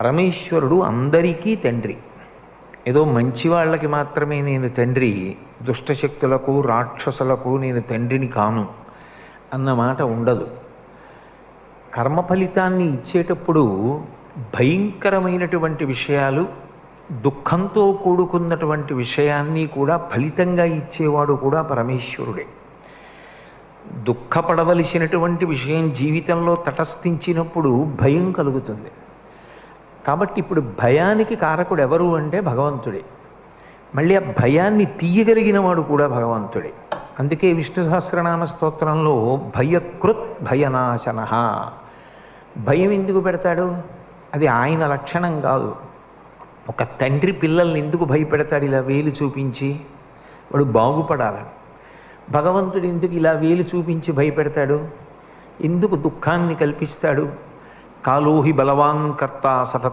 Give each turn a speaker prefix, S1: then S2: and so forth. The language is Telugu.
S1: పరమేశ్వరుడు అందరికీ తండ్రి. ఏదో మంచి వాళ్ళకి మాత్రమే నేను తండ్రి, దుష్టశక్తులకు రాక్షసులకు నేను తండ్రిని కాను అన్నమాట ఉండదు. కర్మ ఫలితాన్ని ఇచ్చేటప్పుడు భయంకరమైనటువంటి విషయాలు, దుఃఖంతో కూడుకున్నటువంటి విషయాన్ని కూడా ఫలితంగా ఇచ్చేవాడు కూడా పరమేశ్వరుడే. దుఃఖపడవలసినటువంటి విషయం జీవితంలో తటస్థించినప్పుడు భయం కలుగుతుంది. కాబట్టి ఇప్పుడు భయానికి కారకుడు ఎవరు అంటే భగవంతుడే. మళ్ళీ ఆ భయాన్ని తీయగలిగిన వాడు కూడా భగవంతుడే. అందుకే విష్ణు సహస్రనామ స్తోత్రంలో భయకృత్ భయనాశన, భయం ఎందుకు పెడతాడు? అది ఆయన లక్షణం కాదు. ఒక తండ్రి పిల్లల్ని ఎందుకు భయపెడతాడు ఇలా వేలు చూపించి? వాడు బాగుపడాలని. భగవంతుడు ఎందుకు ఇలా వేలు చూపించి భయపెడతాడు? ఎందుకు దుఃఖాన్ని కల్పిస్తాడు? కాలోహి బలవాన్ కర్త సతత